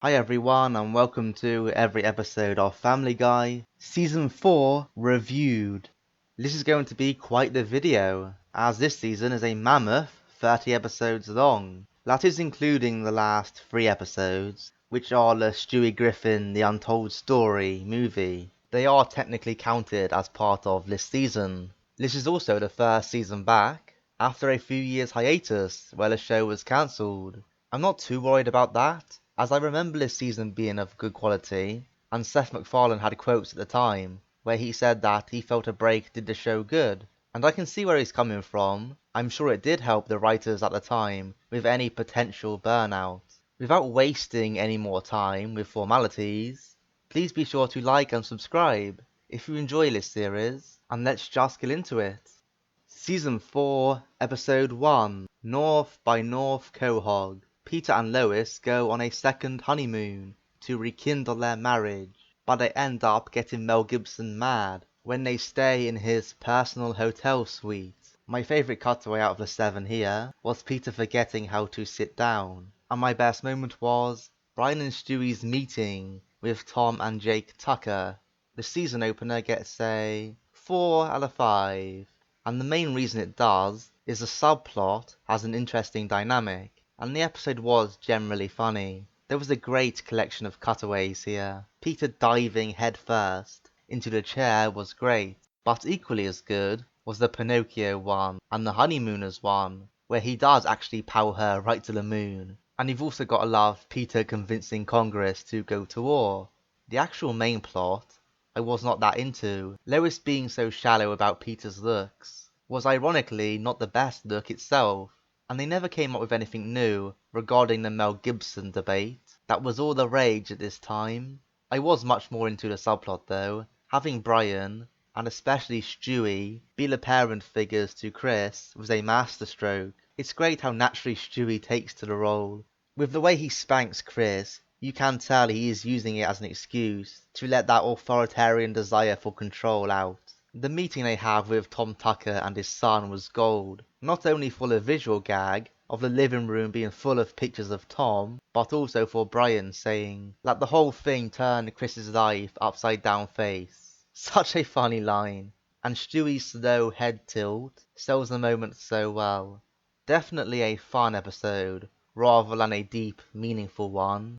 Hi everyone and welcome to every episode of Family Guy Season 4 Reviewed. This is going to be quite the video, as this season is a mammoth 30 episodes long. That is including the last 3 episodes, which are the Stewie Griffin The Untold Story movie. They are technically counted as part of this season. This is also the first season back, after a few years hiatus where the show was cancelled. I'm not too worried about that, as I remember this season being of good quality, and Seth MacFarlane had quotes at the time where he said that he felt a break did the show good, and I can see where he's coming from. I'm sure it did help the writers at the time with any potential burnout. Without wasting any more time with formalities, please be sure to like and subscribe if you enjoy this series, and let's just get into it. Season 4, Episode 1, North by North Quahog. Peter and Lois go on a second honeymoon to rekindle their marriage, but they end up getting Mel Gibson mad when they stay in his personal hotel suite. My favourite cutaway out of the 7 here was Peter forgetting how to sit down, and my best moment was Brian and Stewie's meeting with Tom and Jake Tucker. The season opener gets a 4 out of 5. And the main reason it does is the subplot has an interesting dynamic, and the episode was generally funny. There was a great collection of cutaways here. Peter diving headfirst into the chair was great, but equally as good was the Pinocchio one and the Honeymooners one, where he does actually power her right to the moon. And you've also got to love Peter convincing Congress to go to war. The actual main plot I was not that into. Lois being so shallow about Peter's looks was ironically not the best look itself, and they never came up with anything new regarding the Mel Gibson debate. That was all the rage at this time. I was much more into the subplot though. Having Brian, and especially Stewie, be the parent figures to Chris was a masterstroke. It's great how naturally Stewie takes to the role. With the way he spanks Chris, you can tell he is using it as an excuse to let that authoritarian desire for control out. The meeting they have with Tom Tucker and his son was gold, not only for the visual gag of the living room being full of pictures of Tom, but also for Brian saying that the whole thing turned Chris's life upside down face. Such a funny line, and Stewie's slow head tilt sells the moment so well. Definitely a fun episode, rather than a deep, meaningful one.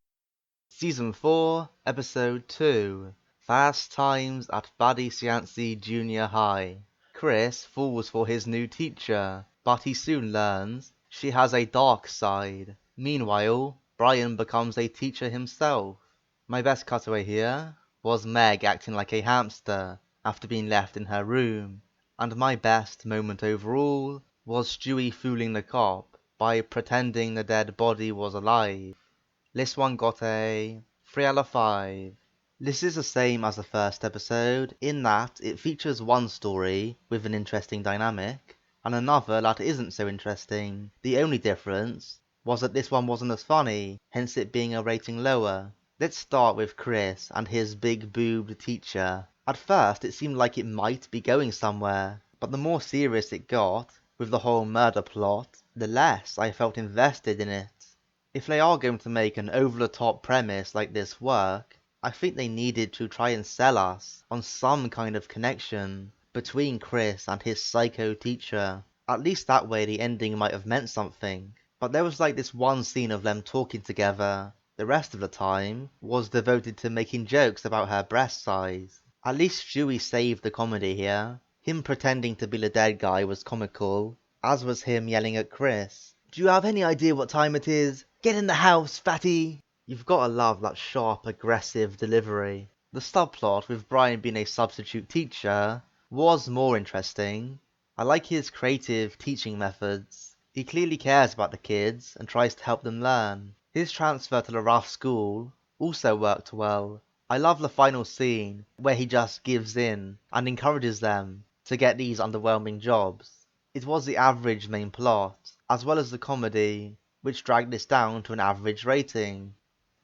Season 4, Episode 2, Fast Times at Buddy Cianci Junior High. Chris falls for his new teacher, but he soon learns she has a dark side. Meanwhile, Brian becomes a teacher himself. My best cutaway here was Meg acting like a hamster after being left in her room, and my best moment overall was Stewie fooling the cop by pretending the dead body was alive. This one got a 3 out of 5. This is the same as the first episode, in that it features one story with an interesting dynamic, and another that isn't so interesting. The only difference was that this one wasn't as funny, hence it being a rating lower. Let's start with Chris and his big-boobed teacher. At first it seemed like it might be going somewhere, but the more serious it got, with the whole murder plot, the less I felt invested in it. If they are going to make an over-the-top premise like this work, I think they needed to try and sell us on some kind of connection between Chris and his psycho teacher. At least that way the ending might have meant something. But there was like this one scene of them talking together. The rest of the time was devoted to making jokes about her breast size. At least Stewie saved the comedy here. Him pretending to be the dead guy was comical, as was him yelling at Chris, "Do you have any idea what time it is? Get in the house, fatty!" You've gotta love that sharp, aggressive delivery. The subplot with Brian being a substitute teacher was more interesting. I like his creative teaching methods. He clearly cares about the kids and tries to help them learn. His transfer to the rough school also worked well. I love the final scene where he just gives in and encourages them to get these underwhelming jobs. It was the average main plot, as well as the comedy, which dragged this down to an average rating.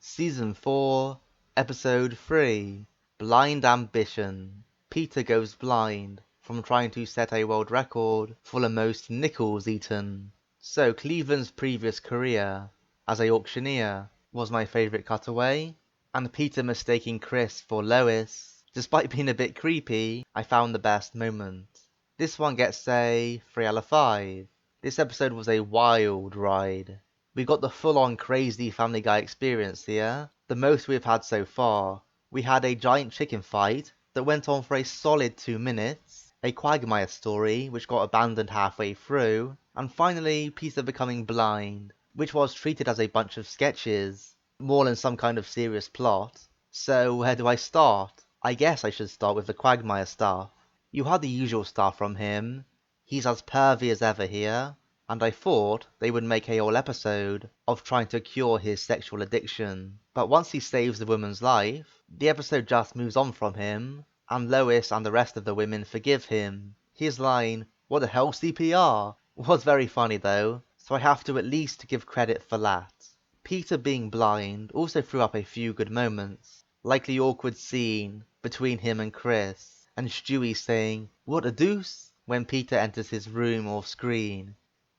Season 4, Episode 3, Blind Ambition. Peter goes blind from trying to set a world record for the most nickels eaten. So Cleveland's previous career as a auctioneer was my favourite cutaway, and Peter mistaking Chris for Lois, despite being a bit creepy, I found the best moment. This one gets a 3 out of 5. This episode was a wild ride. We got the full-on crazy Family Guy experience here, the most we've had so far. We had a giant chicken fight that went on for a solid 2 minutes, a Quagmire story which got abandoned halfway through, and finally Peter becoming blind, which was treated as a bunch of sketches, more than some kind of serious plot. So where do I start? I guess I should start with the Quagmire stuff. You had the usual stuff from him. He's as pervy as ever here, and I thought they would make a whole episode of trying to cure his sexual addiction. But once he saves the woman's life, the episode just moves on from him, and Lois and the rest of the women forgive him. His line, "What the hell, CPR?" was very funny though, so I have to at least give credit for that. Peter being blind also threw up a few good moments, like the awkward scene between him and Chris, and Stewie saying, "What a deuce?" when Peter enters his room off screen.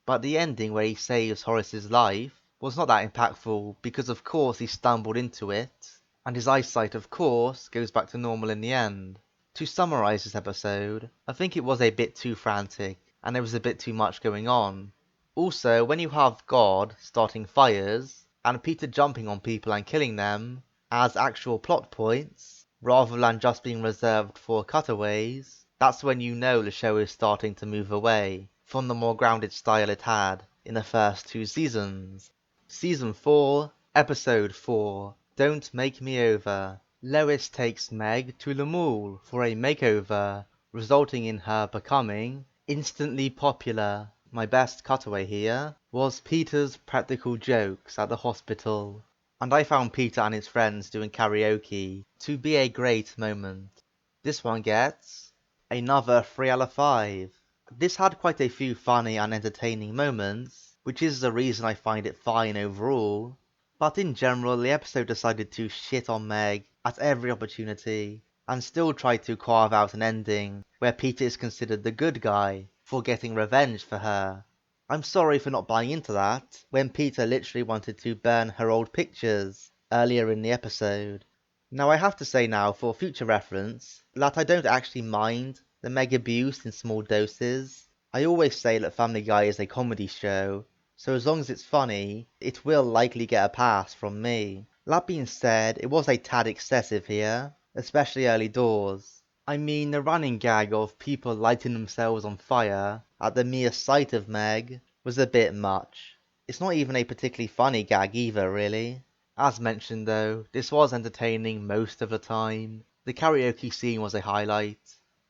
But the ending where he saves Horace's life was not that impactful because of course he stumbled into it, and his eyesight of course goes back to normal in the end. To summarise this episode, I think it was a bit too frantic, and there was a bit too much going on. Also, when you have God starting fires, and Peter jumping on people and killing them, as actual plot points, rather than just being reserved for cutaways, that's when you know the show is starting to move away from the more grounded style it had in the first 2 seasons. Season 4, Episode 4, Don't Make Me Over. Lois takes Meg to the mall for a makeover, resulting in her becoming instantly popular. My best cutaway here was Peter's practical jokes at the hospital, and I found Peter and his friends doing karaoke to be a great moment. This one gets another 3 out of 5. This had quite a few funny and entertaining moments, which is the reason I find it fine overall, but in general the episode decided to shit on Meg at every opportunity, and still tried to carve out an ending where Peter is considered the good guy for getting revenge for her. I'm sorry for not buying into that, when Peter literally wanted to burn her old pictures earlier in the episode. Now I have to say now, for future reference, that I don't actually mind the Meg abuse in small doses. I always say that Family Guy is a comedy show, so as long as it's funny, it will likely get a pass from me. That being said, it was a tad excessive here, especially early doors. I mean, the running gag of people lighting themselves on fire at the mere sight of Meg was a bit much. It's not even a particularly funny gag either, really. As mentioned though, this was entertaining most of the time. The karaoke scene was a highlight,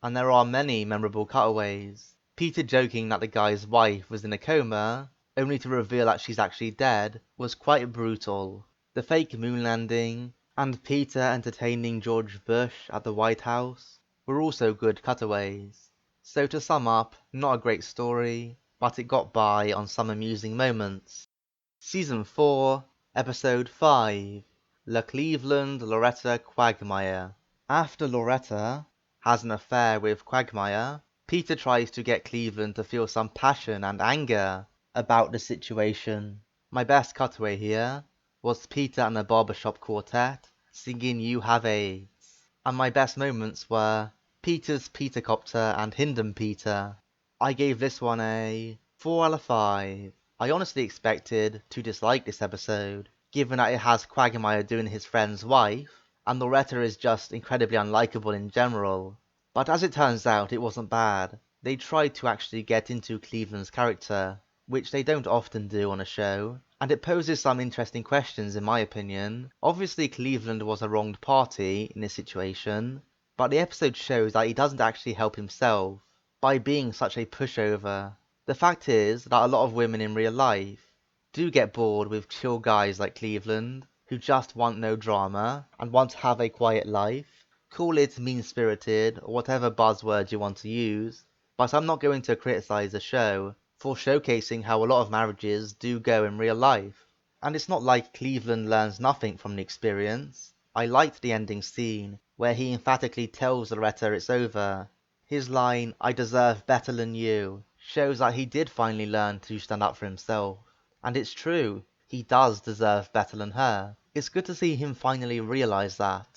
and there are many memorable cutaways. Peter joking that the guy's wife was in a coma, only to reveal that she's actually dead, was quite brutal. The fake moon landing, and Peter entertaining George Bush at the White House were also good cutaways. So to sum up, not a great story, but it got by on some amusing moments. Season 4, Episode 5, Le Cleveland Loretta Quagmire. After Loretta has an affair with Quagmire, Peter tries to get Cleveland to feel some passion and anger about the situation. My best cutaway here was Peter and the barbershop quartet singing You Have AIDS. And my best moments were Peter's Petercopter and Hindem Peter. I gave this one a 4 out of 5. I honestly expected to dislike this episode, given that it has Quagmire doing his friend's wife, and Loretta is just incredibly unlikable in general. But as it turns out, it wasn't bad. They tried to actually get into Cleveland's character, which they don't often do on a show, and it poses some interesting questions in my opinion. Obviously Cleveland was a wronged party in this situation, but the episode shows that he doesn't actually help himself by being such a pushover. The fact is that a lot of women in real life do get bored with chill guys like Cleveland, who just want no drama and want to have a quiet life. Call it mean-spirited or whatever buzzword you want to use, but I'm not going to criticize the show for showcasing how a lot of marriages do go in real life. And it's not like Cleveland learns nothing from the experience. I liked the ending scene, where he emphatically tells Loretta it's over. His line, "I deserve better than you," shows that he did finally learn to stand up for himself. And it's true, he does deserve better than her. It's good to see him finally realise that.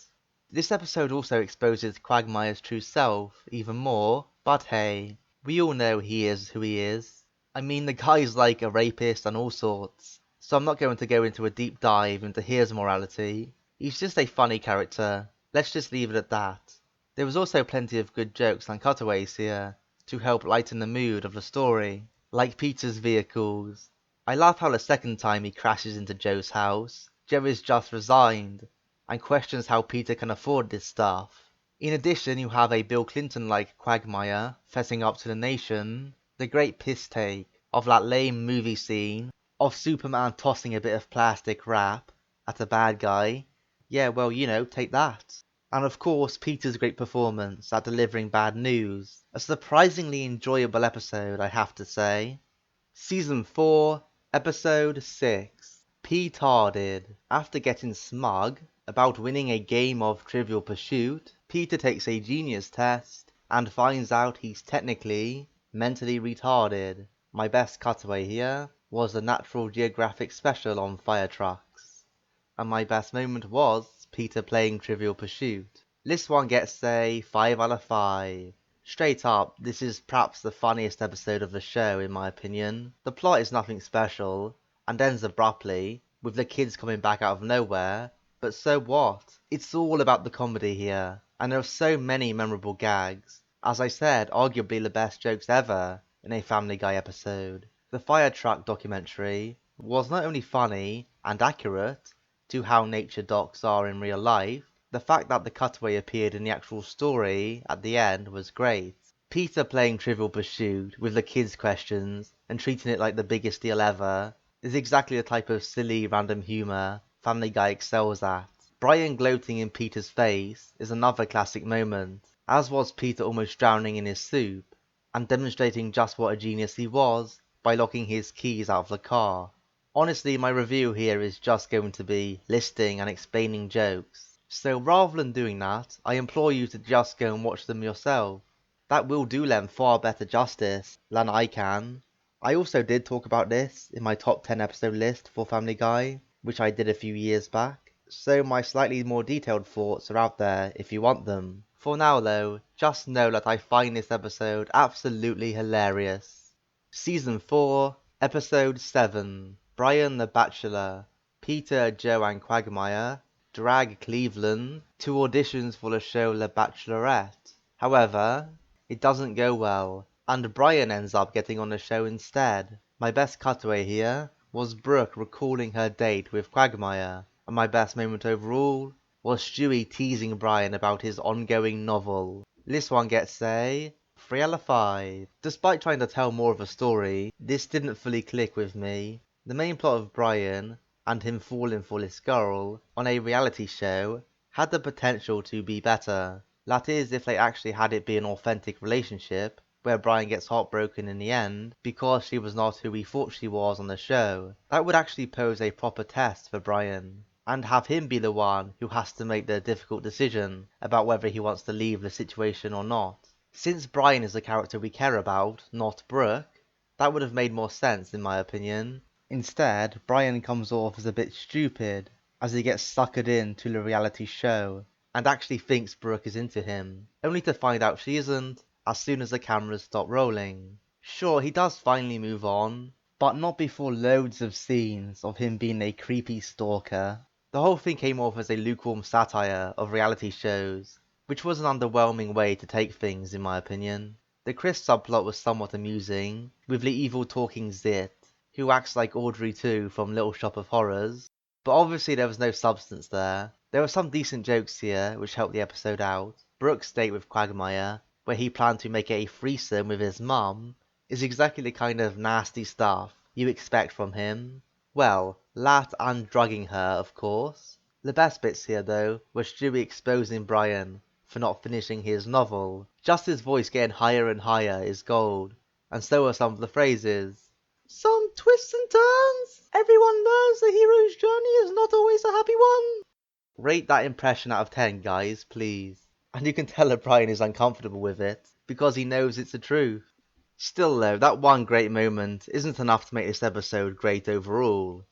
This episode also exposes Quagmire's true self even more, but hey, we all know he is who he is. I mean, the guy's like a rapist and all sorts, so I'm not going to go into a deep dive into his morality. He's just a funny character. Let's just leave it at that. There was also plenty of good jokes and cutaways here to help lighten the mood of the story, like Peter's vehicles. I laugh how the second time he crashes into Joe's house, Joe is just resigned and questions how Peter can afford this stuff. In addition, you have a Bill Clinton-like Quagmire fessing up to the nation, the great piss take of that lame movie scene of Superman tossing a bit of plastic wrap at a bad guy. Yeah, well, you know, take that. And of course, Peter's great performance at delivering bad news. A surprisingly enjoyable episode, I have to say. Season 4, Episode 6, Petarded. After getting smug about winning a game of Trivial Pursuit, Peter takes a genius test and finds out he's technically mentally retarded. My best cutaway here was the Natural Geographic special on fire trucks. And my best moment was Peter playing Trivial Pursuit. This one gets a 5 out of 5. Straight up, this is perhaps the funniest episode of the show in my opinion. The plot is nothing special, and ends abruptly, with the kids coming back out of nowhere, but so what? It's all about the comedy here, and there are so many memorable gags. As I said, arguably the best jokes ever in a Family Guy episode. The fire truck documentary was not only funny and accurate to how nature docs are in real life, the fact that the cutaway appeared in the actual story at the end was great. Peter playing Trivial Pursuit with the kids' questions and treating it like the biggest deal ever is exactly the type of silly random humour Family Guy excels at. Brian gloating in Peter's face is another classic moment, as was Peter almost drowning in his soup, and demonstrating just what a genius he was by locking his keys out of the car. Honestly, my review here is just going to be listing and explaining jokes. So rather than doing that, I implore you to just go and watch them yourself. That will do them far better justice than I can. I also did talk about this in my top 10 episode list for Family Guy, which I did a few years back, so my slightly more detailed thoughts are out there if you want them. For now though, just know that I find this episode absolutely hilarious. Season 4, Episode 7, Brian the Bachelor. Peter, Joe and Quagmire drag Cleveland to auditions for the show The Bachelorette. However, it doesn't go well, and Brian ends up getting on the show instead. My best cutaway here was Brooke recalling her date with Quagmire, and my best moment overall was Stewie teasing Brian about his ongoing novel. This one gets a 3 out of 5. Despite trying to tell more of a story, this didn't fully click with me. The main plot of Brian and him falling for this girl on a reality show had the potential to be better. That is, if they actually had it be an authentic relationship, where Brian gets heartbroken in the end because she was not who he thought she was on the show. That would actually pose a proper test for Brian, and have him be the one who has to make the difficult decision about whether he wants to leave the situation or not. Since Brian is the character we care about, not Brooke, that would have made more sense in my opinion. Instead, Brian comes off as a bit stupid as he gets suckered into the reality show and actually thinks Brooke is into him, only to find out she isn't as soon as the cameras stop rolling. Sure, he does finally move on, but not before loads of scenes of him being a creepy stalker. The whole thing came off as a lukewarm satire of reality shows, which was an underwhelming way to take things in my opinion. The Chris subplot was somewhat amusing, with the evil talking Zit, who acts like Audrey 2 from Little Shop of Horrors, but obviously there was no substance there. There were some decent jokes here which helped the episode out. Brooke's date with Quagmire, where he planned to make a threesome with his mum, is exactly the kind of nasty stuff you expect from him. Well, that and drugging her, of course. The best bits here though were Stewie exposing Brian for not finishing his novel. Just his voice getting higher and higher is gold, and so are some of the phrases. Some twists and turns. Everyone learns the hero's journey is not always a happy one. Rate that impression out of 10, guys, please. And you can tell that Brian is uncomfortable with it, because he knows it's the truth. Still though, that one great moment isn't enough to make this episode great overall.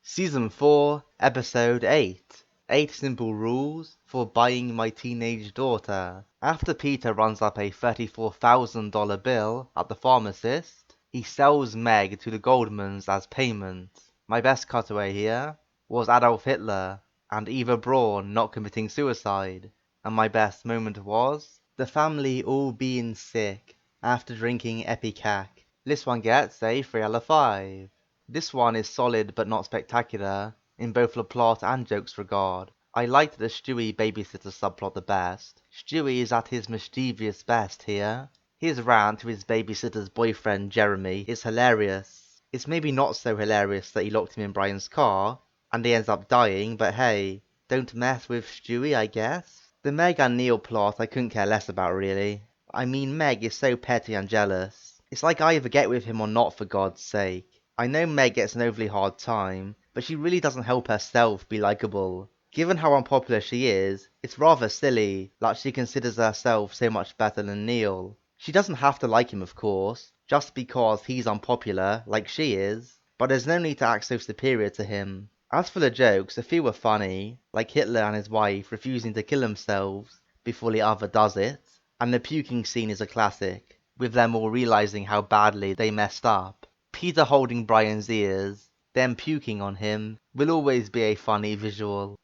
Season 4, Episode 8. 8 Simple Rules for Buying My Teenage Daughter. After Peter runs up a $34,000 bill at the pharmacist, he sells Meg to the Goldmans as payment. My best cutaway here was Adolf Hitler and Eva Braun not committing suicide. And my best moment was the family all being sick after drinking Epicac. This one gets a 3 out of 5. This one is solid but not spectacular in both the plot and jokes regard. I liked the Stewie babysitter subplot the best. Stewie is at his mischievous best here. His rant to his babysitter's boyfriend Jeremy is hilarious. It's maybe not so hilarious that he locked him in Brian's car and he ends up dying, but hey, don't mess with Stewie, I guess. The Meg and Neil plot I couldn't care less about really. I mean, Meg is so petty and jealous. It's like I either get with him or not, for God's sake. I know Meg gets an overly hard time, but she really doesn't help herself be likeable. Given how unpopular she is, it's rather silly that she considers herself so much better than Neil. She doesn't have to like him, of course, just because he's unpopular like she is, but there's no need to act so superior to him. As for the jokes, a few were funny, like Hitler and his wife refusing to kill themselves before the other does it, and the puking scene is a classic, with them all realizing how badly they messed up. Peter holding Brian's ears, then puking on him, will always be a funny visual.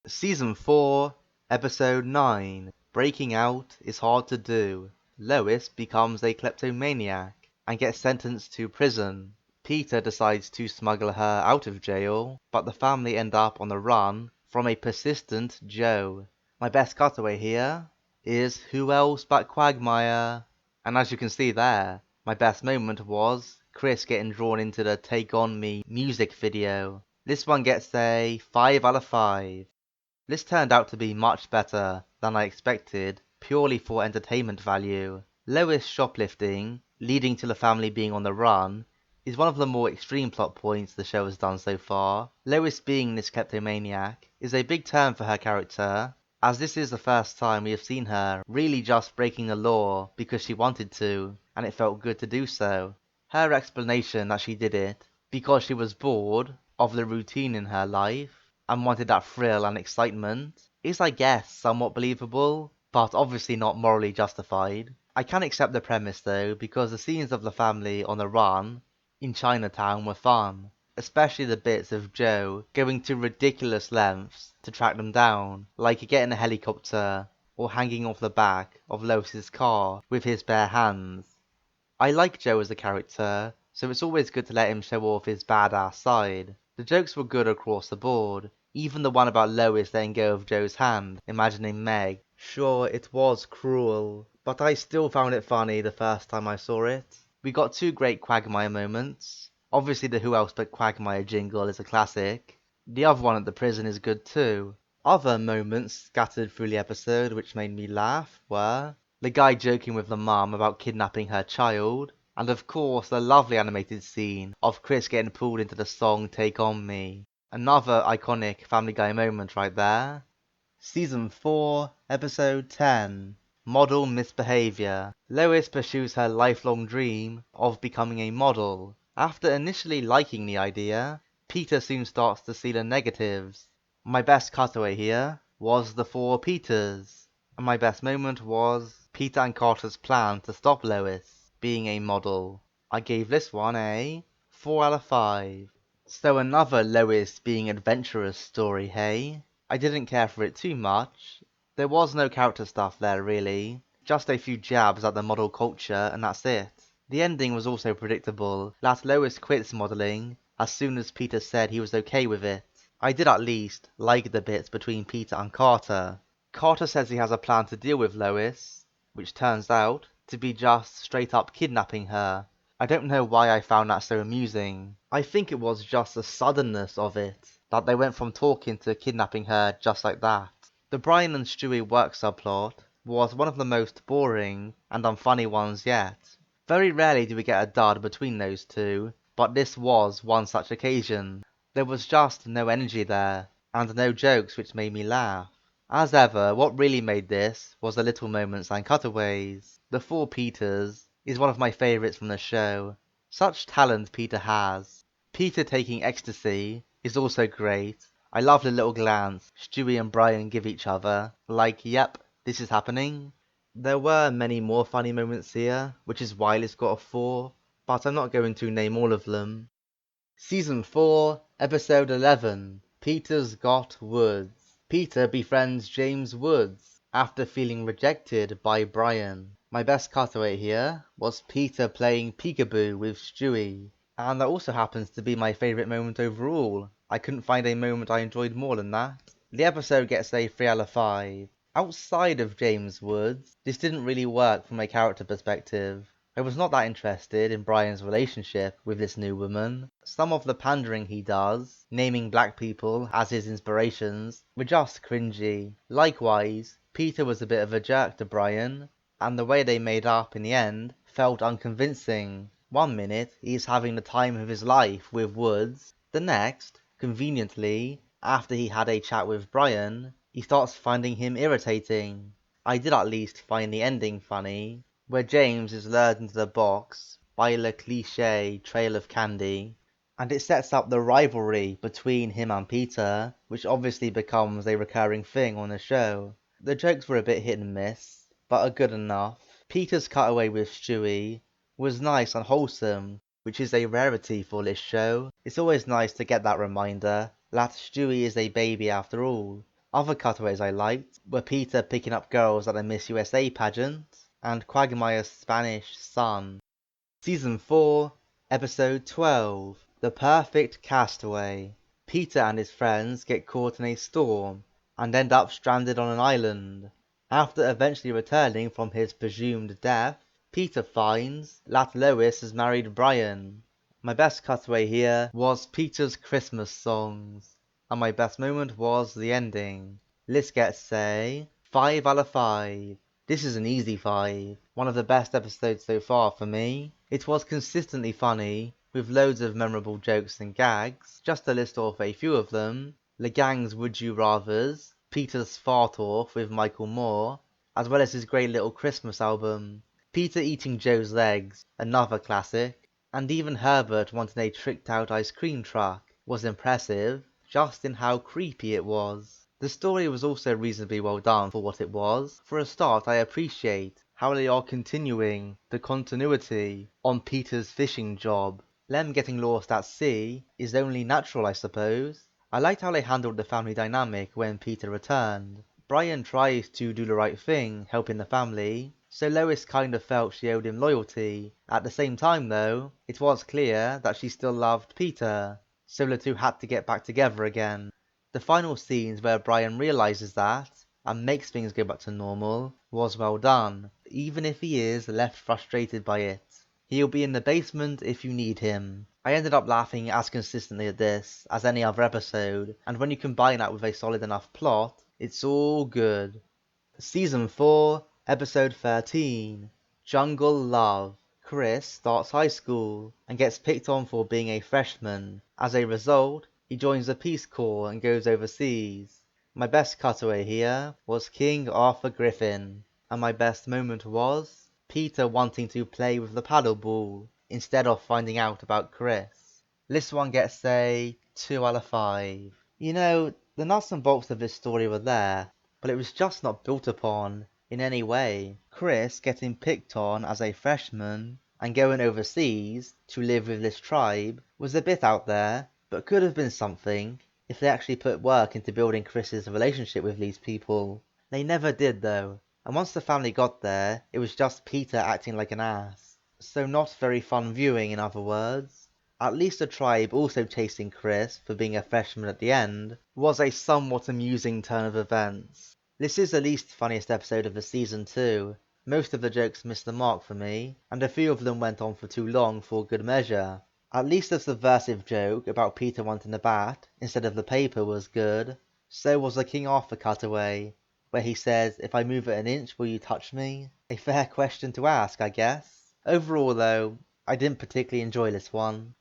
Season 4, Episode 9. Breaking out is hard to do. Lois becomes a kleptomaniac and gets sentenced to prison. Peter decides to smuggle her out of jail, but the family end up on the run from a persistent Joe. My best cutaway here is who else but Quagmire? And as you can see there, my best moment was Chris getting drawn into the Take On Me music video. This one gets a 5 out of 5. This turned out to be much better than I expected, purely for entertainment value. Lois shoplifting, leading to the family being on the run, is one of the more extreme plot points the show has done so far. Lois being this kleptomaniac is a big turn for her character, as this is the first time we have seen her really just breaking the law because she wanted to, and it felt good to do so. Her explanation that she did it because she was bored of the routine in her life and wanted that thrill and excitement is, I guess, somewhat believable, but obviously not morally justified. I can accept the premise though, because the scenes of the family on the run in Chinatown were fun, especially the bits of Joe going to ridiculous lengths to track them down, like getting a helicopter or hanging off the back of Lois's car with his bare hands. I like Joe as a character, so it's always good to let him show off his badass side. The jokes were good across the board, even the one about Lois letting go of Joe's hand, imagining Meg. Sure, it was cruel, but I still found it funny the first time I saw it. We got 2 great Quagmire moments. Obviously the Who Else But Quagmire jingle is a classic. The other one at the prison is good too. Other moments scattered through the episode which made me laugh were the guy joking with the mum about kidnapping her child, and of course the lovely animated scene of Chris getting pulled into the song Take On Me. Another iconic Family Guy moment right there. Season 4, Episode 10. Model Misbehavior. Lois pursues her lifelong dream of becoming a model. After initially liking the idea, Peter soon starts to see the negatives. My best cutaway here was the 4 Peters, and my best moment was Peter and Carter's plan to stop Lois being a model. I gave this one a 4 out of 5. So another Lois being adventurous story, hey? I didn't care for it too much. There was no character stuff there really, just a few jabs at the model culture and that's it. The ending was also predictable, that Lois quits modelling as soon as Peter said he was okay with it. I did at least like the bits between Peter and Carter. Carter says he has a plan to deal with Lois, which turns out to be just straight up kidnapping her. I don't know why I found that so amusing. I think it was just the suddenness of it, that they went from talking to kidnapping her just like that. The Brian and Stewie work subplot was one of the most boring and unfunny ones yet. Very rarely do we get a dud between those two, but this was one such occasion. There was just no energy there, and no jokes which made me laugh. As ever, what really made this was the little moments and cutaways. The 4 Peters is one of my favourites from the show. Such talent Peter has. Peter taking ecstasy is also great. I love the little glance Stewie and Brian give each other, like, yep, this is happening. There were many more funny moments here, which is why it's got a 4, but I'm not going to name all of them. Season 4, Episode 11, Peter's Got Woods. Peter befriends James Woods after feeling rejected by Brian. My best cutaway here was Peter playing peekaboo with Stewie, and that also happens to be my favourite moment overall. I couldn't find a moment I enjoyed more than that. The episode gets a 3 out of 5. Outside of James Woods, this didn't really work from a character perspective. I was not that interested in Brian's relationship with this new woman. Some of the pandering he does, naming black people as his inspirations, were just cringy. Likewise, Peter was a bit of a jerk to Brian, and the way they made up in the end felt unconvincing. One minute he's having the time of his life with Woods, the next, conveniently, after he had a chat with Brian, he starts finding him irritating. I did at least find the ending funny, where James is lured into the box by the cliché trail of candy, and it sets up the rivalry between him and Peter, which obviously becomes a recurring thing on the show. The jokes were a bit hit and miss, but are good enough. Peter's cutaway with Stewie was nice and wholesome, which is a rarity for this show. It's always nice to get that reminder that Stewie is a baby after all. Other cutaways I liked were Peter picking up girls at a Miss USA pageant, and Quagmire's Spanish son. Season 4, Episode 12, The Perfect Castaway. Peter and his friends get caught in a storm, and end up stranded on an island. After eventually returning from his presumed death, Peter finds that Lois has married Brian. My best cutaway here was Peter's Christmas songs, and my best moment was the ending. Let's get say 5 out of 5. This is an easy 5, one of the best episodes so far for me. It was consistently funny, with loads of memorable jokes and gags. Just to list off a few of them: the gang's Would You Rathers, Peter's fart off with Michael Moore, as well as his great little Christmas album, Peter eating Joe's legs, another classic, and even Herbert wanting a tricked out ice cream truck was impressive, just in how creepy it was. The story was also reasonably well done for what it was. For a start, I appreciate how they are continuing the continuity on Peter's fishing job. Them getting lost at sea is only natural, I suppose. I liked how they handled the family dynamic when Peter returned. Brian tries to do the right thing, helping the family, so Lois kind of felt she owed him loyalty. At the same time though, it was clear that she still loved Peter, so the two had to get back together again. The final scenes where Brian realizes that, and makes things go back to normal, was well done, even if he is left frustrated by it. He'll be in the basement if you need him. I ended up laughing as consistently at this as any other episode, and when you combine that with a solid enough plot, it's all good. Season 4, Episode 13, Jungle Love. Chris starts high school and gets picked on for being a freshman. As a result, he joins the Peace Corps and goes overseas. My best cutaway here was King Arthur Griffin, and my best moment was Peter wanting to play with the paddleball instead of finding out about Chris. This one gets a 2 out of 5. You know, the nuts and bolts of this story were there, but it was just not built upon in any way. Chris getting picked on as a freshman and going overseas to live with this tribe was a bit out there, but could have been something if they actually put work into building Chris's relationship with these people. They never did though, and once the family got there, it was just Peter acting like an ass. So not very fun viewing, in other words. At least the tribe also chasing Chris for being a freshman at the end was a somewhat amusing turn of events. This is the least funniest episode of the season too. Most of the jokes missed the mark for me, and a few of them went on for too long for good measure. At least the subversive joke about Peter wanting a bat instead of the paper was good. So was the King Arthur cutaway, where he says, "If I move it an inch, will you touch me?" A fair question to ask, I guess. Overall though, I didn't particularly enjoy this one.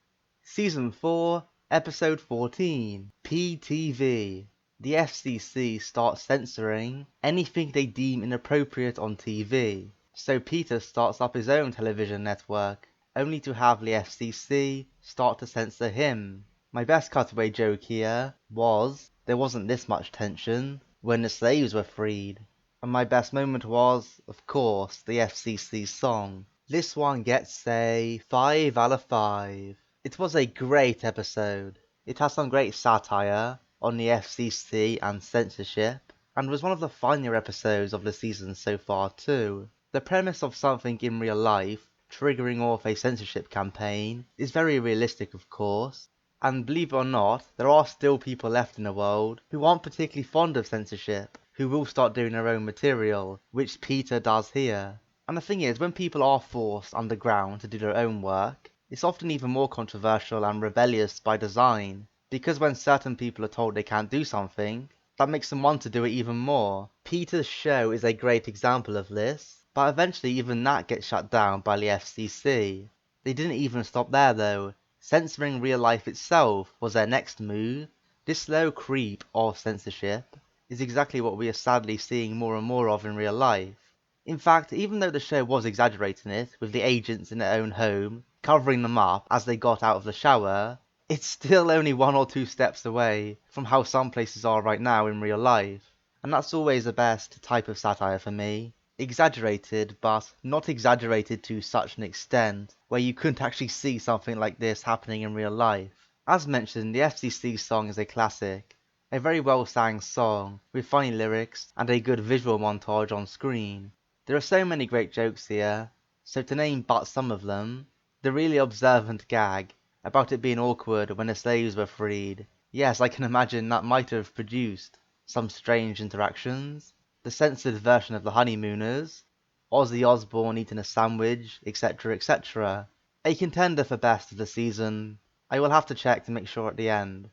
Season 4, Episode 14, PTV. The FCC starts censoring anything they deem inappropriate on TV, so Peter starts up his own television network, only to have the FCC start to censor him. My best cutaway joke here was there wasn't this much tension when the slaves were freed. And my best moment was, of course, the FCC song. This one gets a 5 out of 5. It was a great episode. It has some great satire on the FCC and censorship, and was one of the funnier episodes of the season so far too. The premise of something in real life triggering off a censorship campaign is very realistic, of course, and believe it or not, there are still people left in the world who aren't particularly fond of censorship, who will start doing their own material, which Peter does here. And the thing is, when people are forced underground to do their own work, it's often even more controversial and rebellious by design, because when certain people are told they can't do something, that makes them want to do it even more. Peter's show is a great example of this, but eventually even that gets shut down by the FCC. They didn't even stop there though. Censoring real life itself was their next move. This slow creep of censorship is exactly what we are sadly seeing more and more of in real life. In fact, even though the show was exaggerating it, with the agents in their own home, covering them up as they got out of the shower, it's still only 1 or 2 steps away from how some places are right now in real life. And that's always the best type of satire for me. Exaggerated, but not exaggerated to such an extent where you couldn't actually see something like this happening in real life. As mentioned, the FCC song is a classic. A very well sang song, with funny lyrics and a good visual montage on screen. There are so many great jokes here, so to name but some of them, the really observant gag about it being awkward when the slaves were freed. Yes, I can imagine that might have produced some strange interactions. The censored version of the Honeymooners, Ozzy Osbourne eating a sandwich, etc, etc. A contender for best of the season. I will have to check to make sure at the end.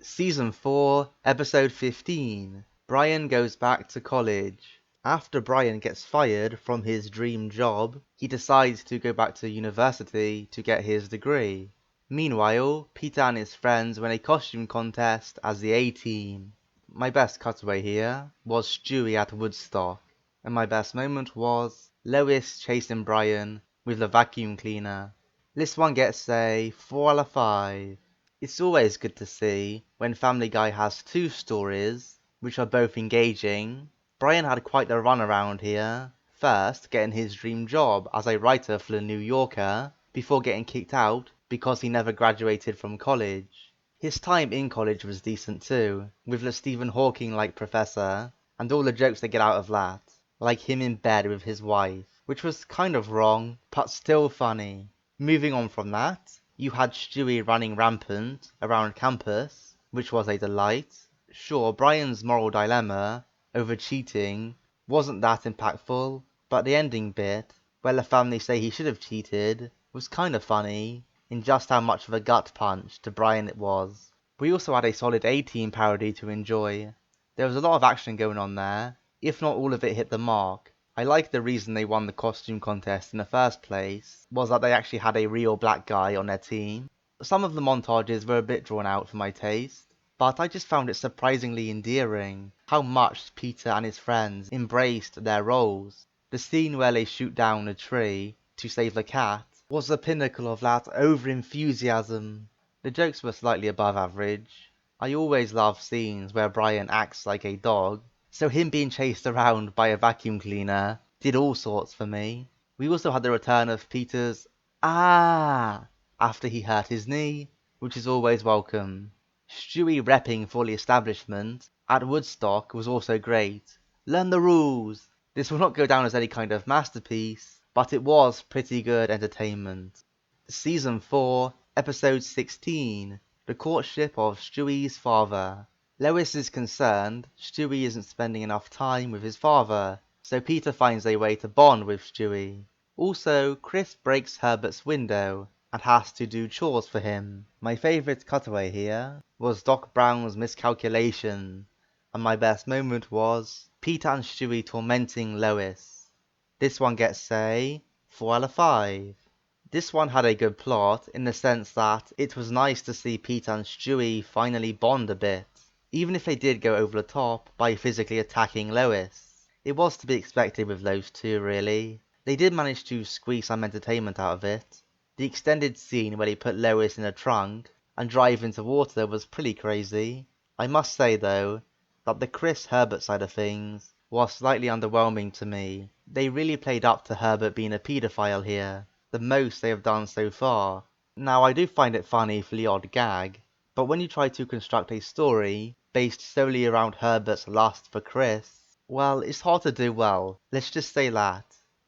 Season 4, Episode 15. Brian goes back to college. After Brian gets fired from his dream job, he decides to go back to university to get his degree. Meanwhile, Peter and his friends win a costume contest as the A-Team. My best cutaway here was Stewie at Woodstock, and my best moment was Lois chasing Brian with the vacuum cleaner. This one gets a 4 out of 5. It's always good to see when Family Guy has 2 stories, which are both engaging. Brian had quite the run around here, first getting his dream job as a writer for the New Yorker, before getting kicked out because he never graduated from college. His time in college was decent too, with the Stephen Hawking-like professor, and all the jokes they get out of that, like him in bed with his wife, which was kind of wrong, but still funny. Moving on from that, you had Stewie running rampant around campus, which was a delight. Sure, Brian's moral dilemma over cheating wasn't that impactful, but the ending bit, where the family say he should have cheated, was kind of funny, in just how much of a gut punch to Brian it was. We also had a solid A-Team parody to enjoy. There was a lot of action going on there, if not all of it hit the mark. I like the reason they won the costume contest in the first place, was that they actually had a real black guy on their team. Some of the montages were a bit drawn out for my taste, but I just found it surprisingly endearing how much Peter and his friends embraced their roles. The scene where they shoot down a tree to save the cat was the pinnacle of that over-enthusiasm. The jokes were slightly above average. I always love scenes where Brian acts like a dog, so him being chased around by a vacuum cleaner did all sorts for me. We also had the return of Peter's "ah" after he hurt his knee, which is always welcome. Stewie repping for the establishment at Woodstock was also great. Learn the rules! This will not go down as any kind of masterpiece, but it was pretty good entertainment. Season 4, Episode 16, The Courtship of Stewie's Father. Lois is concerned Stewie isn't spending enough time with his father, so Peter finds a way to bond with Stewie. Also, Chris breaks Herbert's window and has to do chores for him. My favourite cutaway here was Doc Brown's miscalculation, and my best moment was Peter and Stewie tormenting Lois. This one gets a 4 out of 5. This one had a good plot in the sense that it was nice to see Peter and Stewie finally bond a bit, even if they did go over the top by physically attacking Lois. It was to be expected with those two, really. They did manage to squeeze some entertainment out of it. The extended scene where they put Lois in a trunk and drive into water was pretty crazy. I must say though, that the Chris Herbert side of things was slightly underwhelming to me. They really played up to Herbert being a paedophile here, the most they have done so far. Now I do find it funny for the odd gag, but when you try to construct a story based solely around Herbert's lust for Chris, well, it's hard to do well, let's just say that.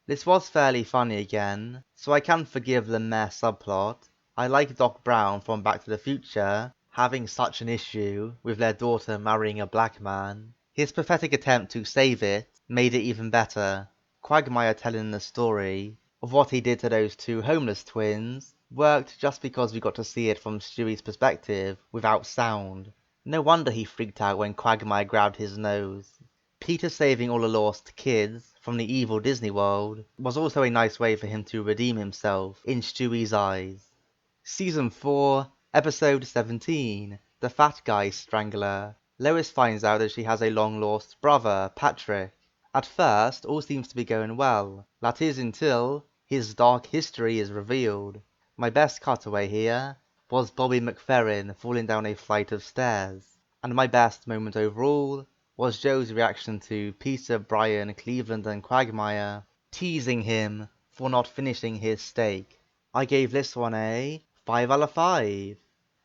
This was fairly funny again, so I can forgive the meh subplot. I like Doc Brown from Back to the Future having such an issue with their daughter marrying a black man. His pathetic attempt to save it made it even better. Quagmire telling the story of what he did to those two homeless twins worked just because we got to see it from Stewie's perspective without sound. No wonder he freaked out when Quagmire grabbed his nose. Peter saving all the lost kids from the evil Disney World was also a nice way for him to redeem himself in Stewie's eyes. Season 4, Episode 17, The Fat Guy Strangler. Lois finds out that she has a long-lost brother, Patrick. At first, all seems to be going well. That is until his dark history is revealed. My best cutaway here was Bobby McFerrin falling down a flight of stairs. And my best moment overall was Joe's reaction to Peter, Brian, Cleveland and Quagmire teasing him for not finishing his steak. I gave this one a 5 out of 5.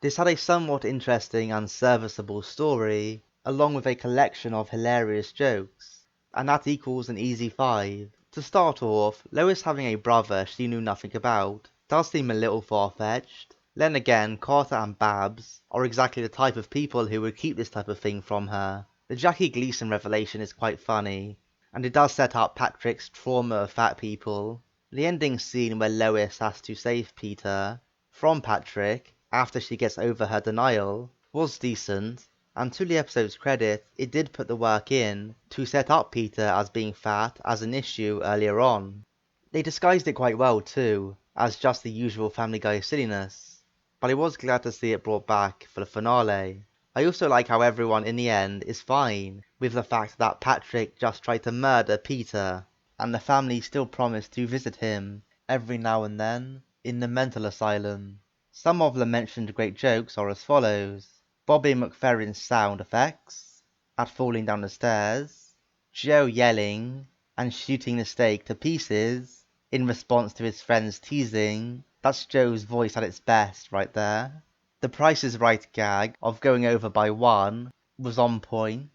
This had a somewhat interesting and serviceable story, along with a collection of hilarious jokes, and that equals an easy 5. To start off, Lois having a brother she knew nothing about does seem a little far-fetched. Then again, Carter and Babs are exactly the type of people who would keep this type of thing from her. The Jackie Gleason revelation is quite funny, and it does set up Patrick's trauma of fat people. The ending scene where Lois has to save Peter from Patrick after she gets over her denial was decent, and to the episode's credit, it did put the work in to set up Peter as being fat as an issue earlier on. They disguised it quite well too, as just the usual Family Guy silliness, but I was glad to see it brought back for the finale. I also like how everyone in the end is fine with the fact that Patrick just tried to murder Peter, and the family still promised to visit him every now and then in the mental asylum. Some of the mentioned great jokes are as follows: Bobby McFerrin's sound effects at falling down the stairs, Joe yelling and shooting the steak to pieces in response to his friend's teasing. That's Joe's voice at its best right there. The Price is Right gag of going over by 1 was on point,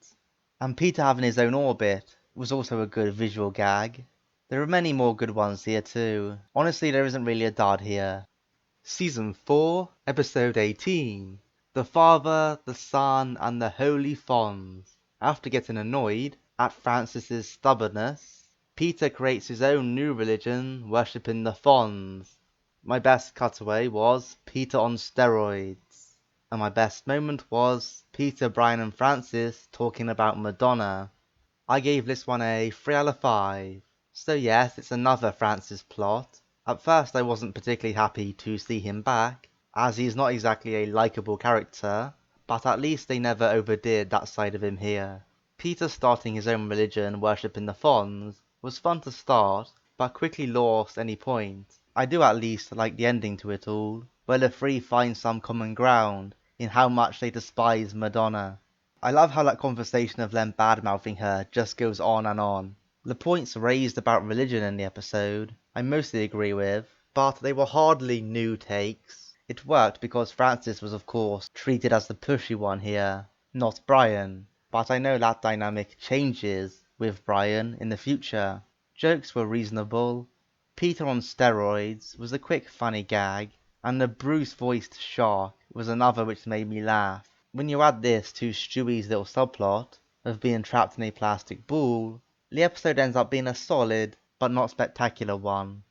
and Peter having his own orbit was also a good visual gag. There are many more good ones here too. Honestly, there isn't really a dud here. Season 4, Episode 18, The Father, the Son, and the Holy Fonz. After getting annoyed at Francis's stubbornness, Peter creates his own new religion, worshipping the Fonz. My best cutaway was Peter on steroids, and my best moment was Peter, Brian, and Francis talking about Madonna. I gave this one a 3 out of 5. So yes, it's another Francis plot. At first I wasn't particularly happy to see him back, as he is not exactly a likeable character, but at least they never overdid that side of him here. Peter starting his own religion worshipping the Fonz was fun to start, but quickly lost any point. I do at least like the ending to it all, where the three find some common ground in how much they despise Madonna. I love how that conversation of them bad-mouthing her just goes on and on. The points raised about religion in the episode I mostly agree with, but they were hardly new takes. It worked because Francis was of course treated as the pushy one here, not Brian, but I know that dynamic changes with Brian in the future. Jokes were reasonable. Peter on steroids was a quick funny gag, and the Bruce-voiced shark was another which made me laugh. When you add this to Stewie's little subplot of being trapped in a plastic ball, the episode ends up being a solid but not spectacular one.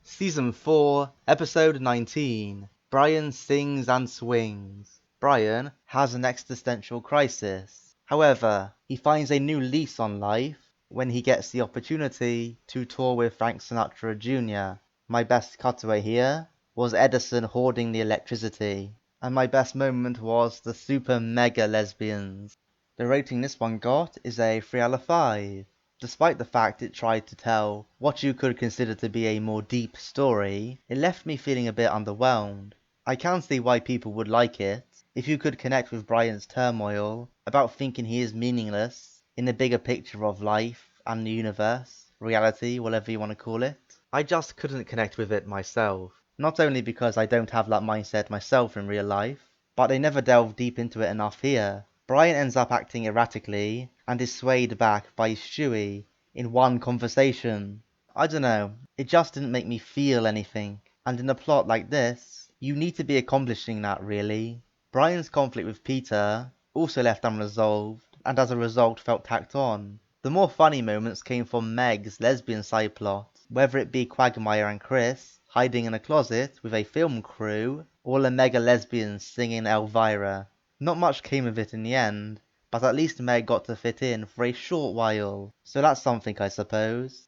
Season 4, Episode 19, Brian Sings and Swings. Brian has an existential crisis. However, he finds a new lease on life when he gets the opportunity to tour with Frank Sinatra Jr. My best cutaway here was Edison hoarding the electricity, and my best moment was the super mega lesbians. The rating this one got is a 3 out of 5. Despite the fact it tried to tell what you could consider to be a more deep story, it left me feeling a bit underwhelmed. I can see why people would like it. If you could connect with Brian's turmoil about thinking he is meaningless in the bigger picture of life and the universe, reality, whatever you want to call it. I just couldn't connect with it myself. Not only because I don't have that mindset myself in real life, but they never delve deep into it enough here. Brian ends up acting erratically and is swayed back by Stewie in one conversation. I don't know, it just didn't make me feel anything. And in a plot like this, you need to be accomplishing that really. Brian's conflict with Peter also left unresolved, and as a result felt tacked on. The more funny moments came from Meg's lesbian side plot, whether it be Quagmire and Chris hiding in a closet with a film crew, or the mega lesbians singing Elvira. Not much came of it in the end, but at least Meg got to fit in for a short while, so that's something I suppose.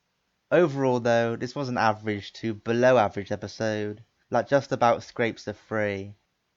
Overall though, this was an average to below average episode, that just about scrapes the 3.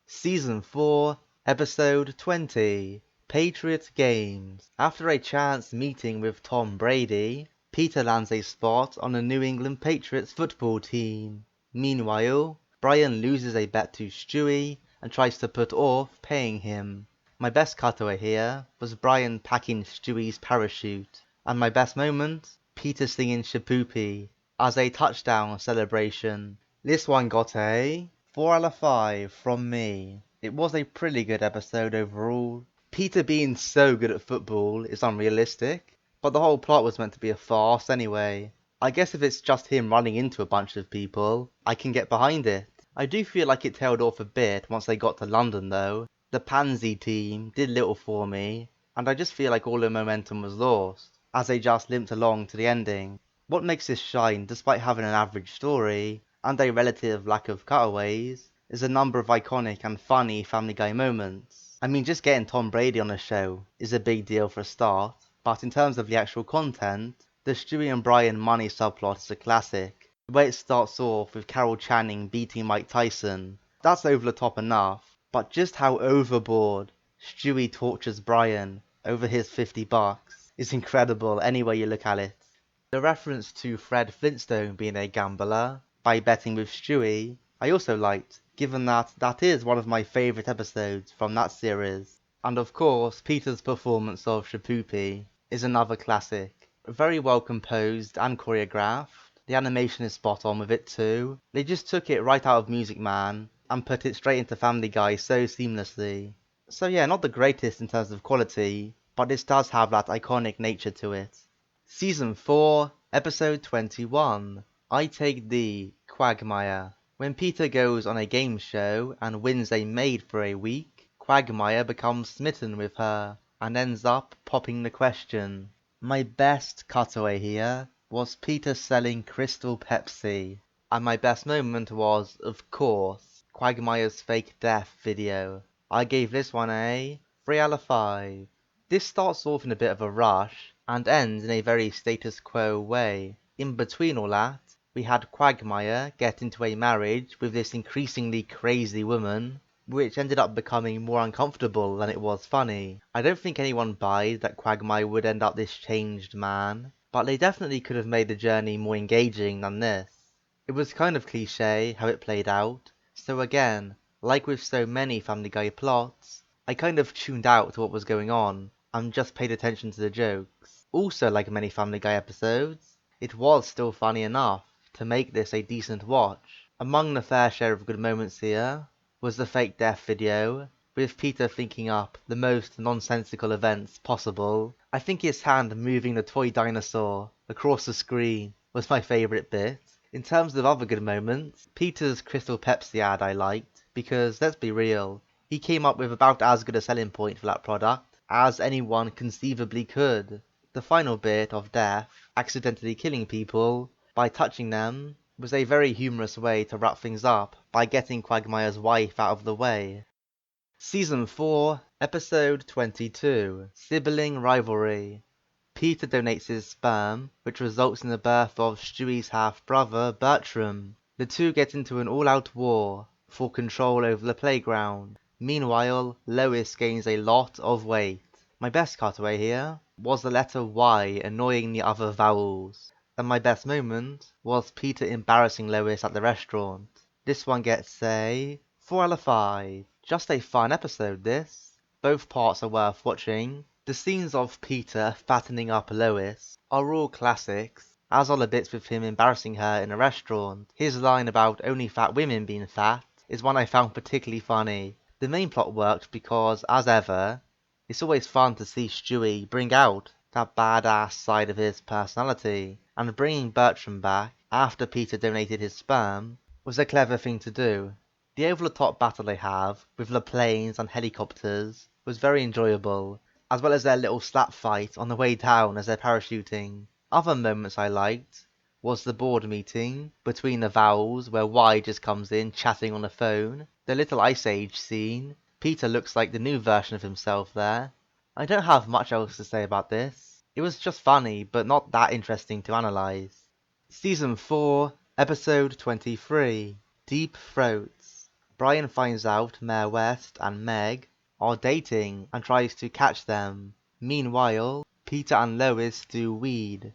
Season 4, Episode 20, Patriot Games. After a chance meeting with Tom Brady, Peter lands a spot on the New England Patriots football team. Meanwhile, Brian loses a bet to Stewie and tries to put off paying him. My best cutaway here was Brian packing Stewie's parachute, and my best moment, Peter singing Shapoopy as a touchdown celebration. This one got a 4 out of 5 from me. It was a pretty good episode overall. Peter being so good at football is unrealistic, but the whole plot was meant to be a farce anyway. I guess if it's just him running into a bunch of people, I can get behind it. I do feel like it tailed off a bit once they got to London though. The Pansy team did little for me, and I just feel like all the momentum was lost, as they just limped along to the ending. What makes this shine despite having an average story, and a relative lack of cutaways, is a number of iconic and funny Family Guy moments. I mean, just getting Tom Brady on the show is a big deal for a start, but in terms of the actual content, the Stewie and Brian money subplot is a classic. The way it starts off with Carol Channing beating Mike Tyson, that's over the top enough, but just how overboard Stewie tortures Brian over his $50 is incredible any way you look at it. The reference to Fred Flintstone being a gambler by betting with Stewie, I also liked, given that that is one of my favourite episodes from that series. And of course, Peter's performance of Shapoopy is another classic. Very well composed and choreographed. The animation is spot on with it too. They just took it right out of Music Man and put it straight into Family Guy so seamlessly. So yeah, not the greatest in terms of quality, but this does have that iconic nature to it. Season 4, Episode 21, I Take Thee, Quagmire. When Peter goes on a game show and wins a maid for a week, Quagmire becomes smitten with her and ends up popping the question. My best cutaway here was Peter selling Crystal Pepsi, and my best moment was, of course, Quagmire's fake death video. I gave this one a 3 out of 5. This starts off in a bit of a rush and ends in a very status quo way. In between all that, we had Quagmire get into a marriage with this increasingly crazy woman, which ended up becoming more uncomfortable than it was funny. I don't think anyone buyed that Quagmire would end up this changed man, but they definitely could have made the journey more engaging than this. It was kind of cliche how it played out, so again, like with so many Family Guy plots, I kind of tuned out to what was going on and just paid attention to the jokes. Also, like many Family Guy episodes, it was still funny enough to make this a decent watch. Among the fair share of good moments here was the fake death video, with Peter thinking up the most nonsensical events possible. I think his hand moving the toy dinosaur across the screen was my favourite bit. In terms of other good moments, Peter's Crystal Pepsi ad I liked, because let's be real, he came up with about as good a selling point for that product as anyone conceivably could. The final bit of death, accidentally killing people by touching them, was a very humorous way to wrap things up by getting Quagmire's wife out of the way. Season 4, Episode 22, Sibling Rivalry. Peter donates his sperm, which results in the birth of Stewie's half-brother, Bertram. The two get into an all-out war for control over the playground. Meanwhile, Lois gains a lot of weight. My best cutaway here was the letter Y annoying the other vowels, and my best moment was Peter embarrassing Lois at the restaurant. This one gets a 4 out of 5. Just a fun episode this. Both parts are worth watching. The scenes of Peter fattening up Lois are all classics, as are the bits with him embarrassing her in a restaurant. His line about only fat women being fat is one I found particularly funny. The main plot worked because, as ever, it's always fun to see Stewie bring out that badass side of his personality, and bringing Bertram back after Peter donated his sperm was a clever thing to do. The over-the-top battle they have with the planes and helicopters was very enjoyable, as well as their little slap fight on the way down as they're parachuting. Other moments I liked was the board meeting between the vowels where Y just comes in chatting on the phone, the little Ice Age scene. Peter looks like the new version of himself there. I don't have much else to say about this. It was just funny, but not that interesting to analyse. Season 4, Episode 23, Deep Throats. Brian finds out Mae West and Meg are dating and tries to catch them. Meanwhile, Peter and Lois do weed.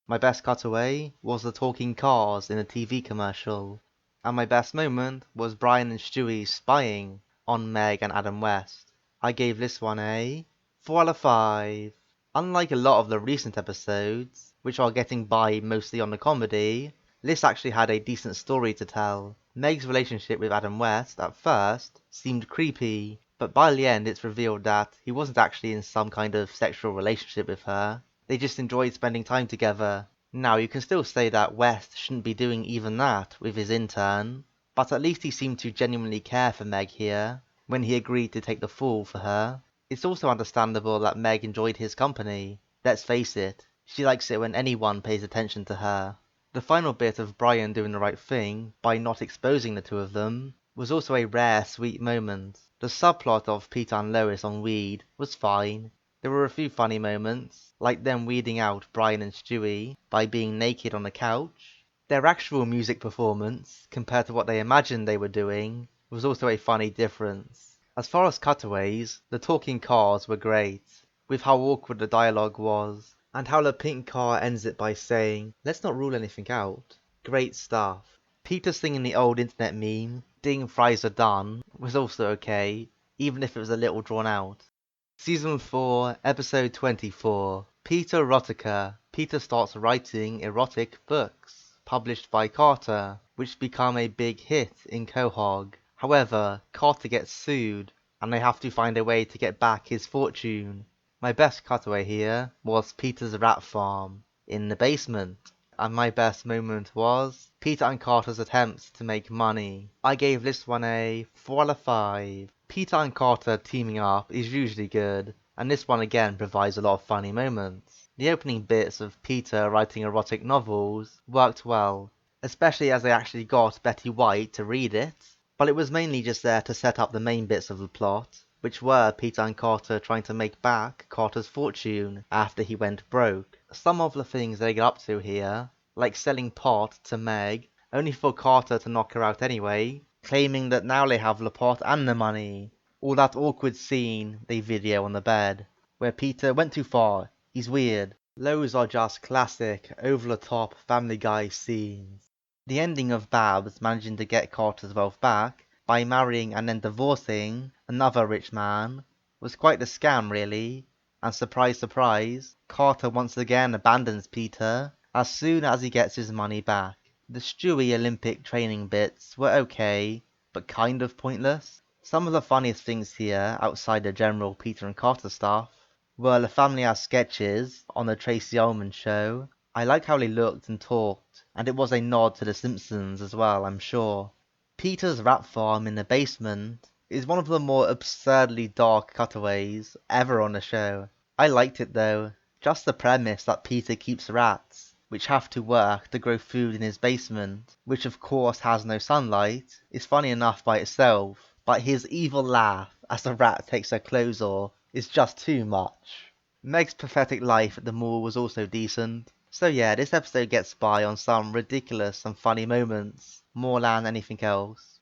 My best cutaway was the talking cars in a TV commercial. And my best moment was Brian and Stewie spying on Meg and Adam West. I gave this one a 4 out of 5. Unlike a lot of the recent episodes, which are getting by mostly on the comedy, this actually had a decent story to tell. Meg's relationship with Adam West at first seemed creepy, but by the end it's revealed that he wasn't actually in some kind of sexual relationship with her. They just enjoyed spending time together. Now you can still say that West shouldn't be doing even that with his intern, but at least he seemed to genuinely care for Meg here, when he agreed to take the fall for her. It's also understandable that Meg enjoyed his company. Let's face it, she likes it when anyone pays attention to her. The final bit of Brian doing the right thing by not exposing the two of them was also a rare sweet moment. The subplot of Peter and Lois on weed was fine. There were a few funny moments, like them weeding out Brian and Stewie by being naked on the couch. Their actual music performance, compared to what they imagined they were doing, was also a funny difference. As far as cutaways, the talking cars were great, with how awkward the dialogue was, and how the pink car ends it by saying, "Let's not rule anything out." Great stuff. Peter singing the old internet meme, "Ding fries are done," was also okay, even if it was a little drawn out. Season 4, Episode 24, Peterotica. Peter starts writing erotic books, published by Carter, which become a big hit in Quahog. However, Carter gets sued, and they have to find a way to get back his fortune. My best cutaway here was Peter's rat farm in the basement, and my best moment was Peter and Carter's attempts to make money. I gave this one a 4 out of 5. Peter and Carter teaming up is usually good, and this one again provides a lot of funny moments. The opening bits of Peter writing erotic novels worked well, especially as they actually got Betty White to read it, but it was mainly just there to set up the main bits of the plot, which were Peter and Carter trying to make back Carter's fortune after he went broke. Some of the things they get up to here, like selling pot to Meg, only for Carter to knock her out anyway, claiming that now they have the pot and the money. Or that awkward scene they video on the bed, where Peter went too far, he's weird. Those are just classic, over-the-top Family Guy scenes. The ending of Babs managing to get Carter's wealth back by marrying and then divorcing another rich man was quite the scam really, and surprise surprise, Carter once again abandons Peter as soon as he gets his money back. The Stewie Olympic training bits were okay, but kind of pointless. Some of the funniest things here, outside the general Peter and Carter stuff, were the family as sketches on the Tracy Ullman show. I liked how they looked and talked, and it was a nod to The Simpsons as well, I'm sure. Peter's rat farm in the basement is one of the more absurdly dark cutaways ever on the show. I liked it though. Just the premise that Peter keeps rats, which have to work to grow food in his basement, which of course has no sunlight, is funny enough by itself, but his evil laugh as the rat takes her clothes off is just too much. Meg's pathetic life at the mall was also decent. So yeah, this episode gets by on some ridiculous and funny moments, more than anything else.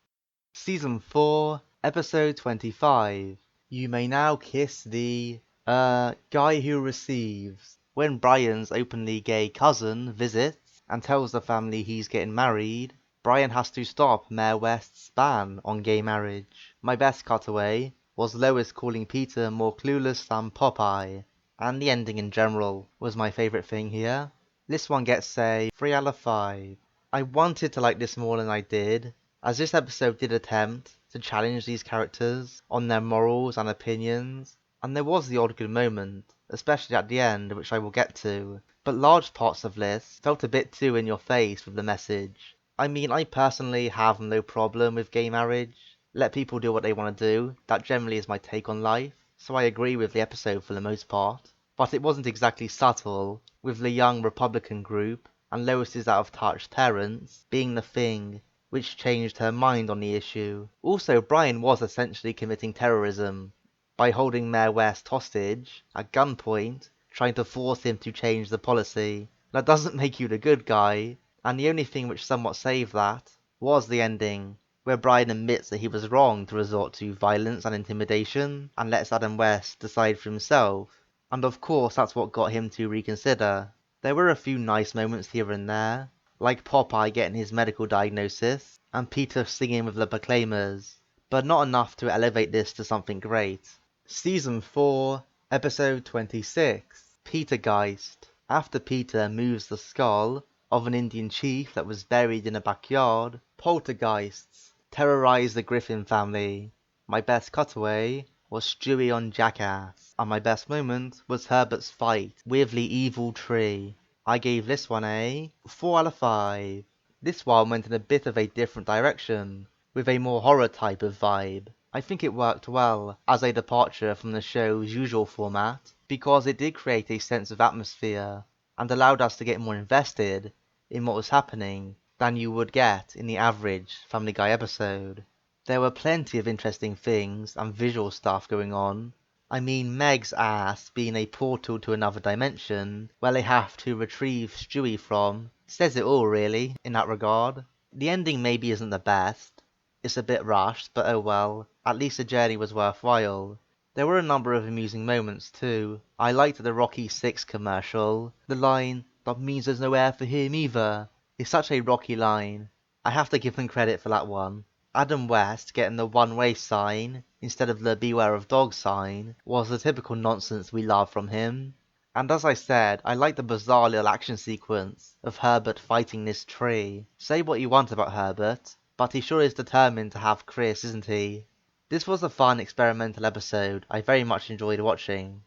Season 4, Episode 25. You may now kiss the, guy who receives. When Brian's openly gay cousin visits and tells the family he's getting married, Brian has to stop Mayor West's ban on gay marriage. My best cutaway was Lois calling Peter more clueless than Popeye, and the ending in general was my favourite thing here. This one gets a 3 out of 5. I wanted to like this more than I did, as this episode did attempt to challenge these characters on their morals and opinions, and there was the odd good moment, especially at the end, which I will get to, but large parts of this felt a bit too in your face with the message. I mean, I personally have no problem with gay marriage. Let people do what they want to do, that generally is my take on life, so I agree with the episode for the most part. But it wasn't exactly subtle, with the young Republican group and Lois's out-of-touch parents being the thing which changed her mind on the issue. Also, Brian was essentially committing terrorism by holding Mayor West hostage at gunpoint, trying to force him to change the policy. That doesn't make you the good guy, and the only thing which somewhat saved that was the ending, where Brian admits that he was wrong to resort to violence and intimidation, and lets Adam West decide for himself. And of course that's what got him to reconsider. There were a few nice moments here and there, like Popeye getting his medical diagnosis, and Peter singing with the Proclaimers, but not enough to elevate this to something great. Season 4, Episode 26, Petergeist. After Peter moves the skull of an Indian chief that was buried in a backyard, poltergeists terrorize the Griffin family. My best cutaway was Stewie on Jackass, and my best moment was Herbert's fight with the evil tree. I gave this one a 4 out of 5. This one went in a bit of a different direction, with a more horror type of vibe. I think it worked well as a departure from the show's usual format, because it did create a sense of atmosphere, and allowed us to get more invested in what was happening than you would get in the average Family Guy episode. There were plenty of interesting things and visual stuff going on. I mean, Meg's ass being a portal to another dimension where they have to retrieve Stewie from says it all really, in that regard. The ending maybe isn't the best. It's a bit rushed, but oh well, at least the journey was worthwhile. There were a number of amusing moments too. I liked the Rocky 6 commercial. The line, "That means there's no air for him either," is such a Rocky line. I have to give them credit for that one. Adam West getting the one-way sign instead of the beware of dogs sign was the typical nonsense we love from him. And as I said, I like the bizarre little action sequence of Herbert fighting this tree. Say what you want about Herbert, but he sure is determined to have Chris, isn't he? This was a fun experimental episode I very much enjoyed watching.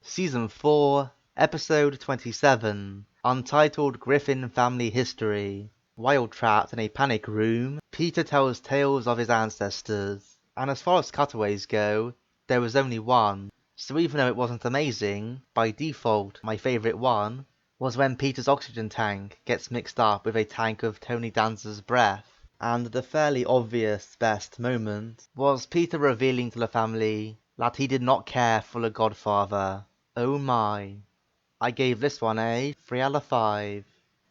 Season 4, Episode 27, Untitled Griffin Family History. While trapped in a panic room, Peter tells tales of his ancestors, and as far as cutaways go, there was only one. So even though it wasn't amazing, by default my favourite one was when Peter's oxygen tank gets mixed up with a tank of Tony Danza's breath. And the fairly obvious best moment was Peter revealing to the family that he did not care for the Godfather. Oh my. I gave this one a 3 out of 5.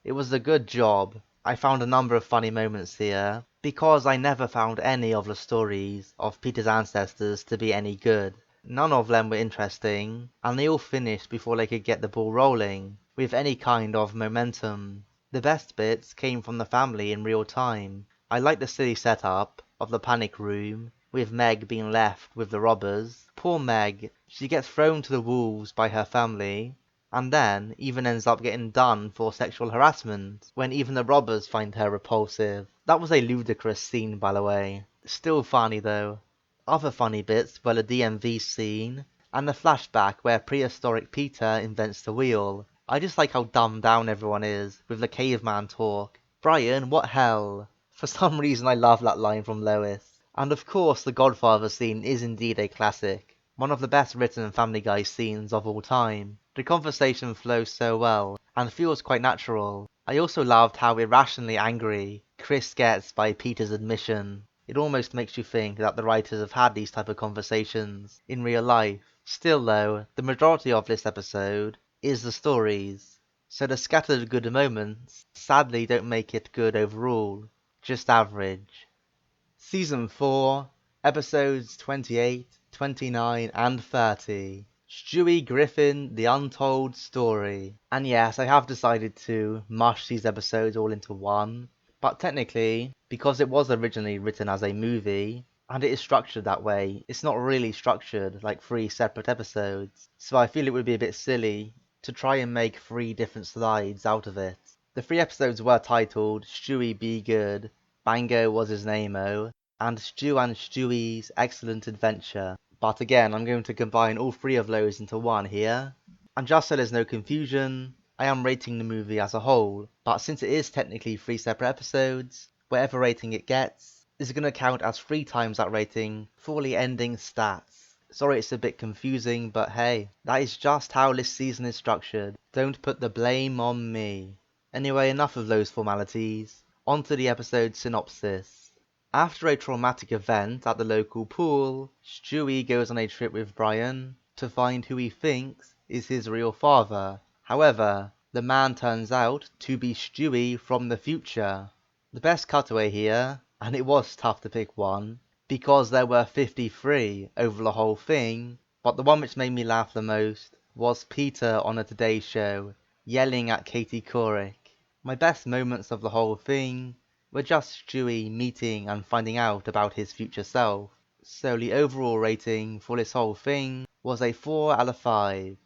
It was a good job. I found a number of funny moments here, because I never found any of the stories of Peter's ancestors to be any good. None of them were interesting, and they all finished before they could get the ball rolling, with any kind of momentum. The best bits came from the family in real time. I like the silly setup of the panic room, with Meg being left with the robbers. Poor Meg, she gets thrown to the wolves by her family, and then even ends up getting done for sexual harassment, when even the robbers find her repulsive. That was a ludicrous scene, by the way. Still funny though. Other funny bits were the DMV scene, and the flashback where prehistoric Peter invents the wheel. I just like how dumbed down everyone is, with the caveman talk. "Brian, what hell?" For some reason I love that line from Lois. And of course the Godfather scene is indeed a classic. One of the best written Family Guy scenes of all time. The conversation flows so well, and feels quite natural. I also loved how irrationally angry Chris gets by Peter's admission. It almost makes you think that the writers have had these type of conversations in real life. Still though, the majority of this episode is the stories, so the scattered good moments sadly don't make it good overall, just average. Season 4, Episodes 28, 29 and 30. Stewie, Griffin, The Untold Story. And yes, I have decided to mush these episodes all into one, But technically, because it was originally written as a movie, and it is structured that way, it's not really structured like 3 separate episodes, so I feel it would be a bit silly to try and make 3 different slides out of it. The 3 episodes were titled Stewie Be Good, Bango Was His Name-O, and Stu and Stewie's Excellent Adventure. But again, I'm going to combine all 3 of those into one here. And just so there's no confusion, I am rating the movie as a whole, but since it is technically 3 separate episodes, whatever rating it gets is going to count as 3 times that rating for the ending stats. Sorry it's a bit confusing, but hey, that is just how this season is structured. Don't put the blame on me. Anyway, enough of those formalities. On to the episode synopsis. After a traumatic event at the local pool, Stewie goes on a trip with Brian to find who he thinks is his real father. However, the man turns out to be Stewie from the future. The best cutaway here, and it was tough to pick one, because there were 53 over the whole thing, but the one which made me laugh the most was Peter on a Today Show, yelling at Katie Couric. My best moments of the whole thing were just Stewie meeting and finding out about his future self. So the overall rating for this whole thing was a 4 out of 5.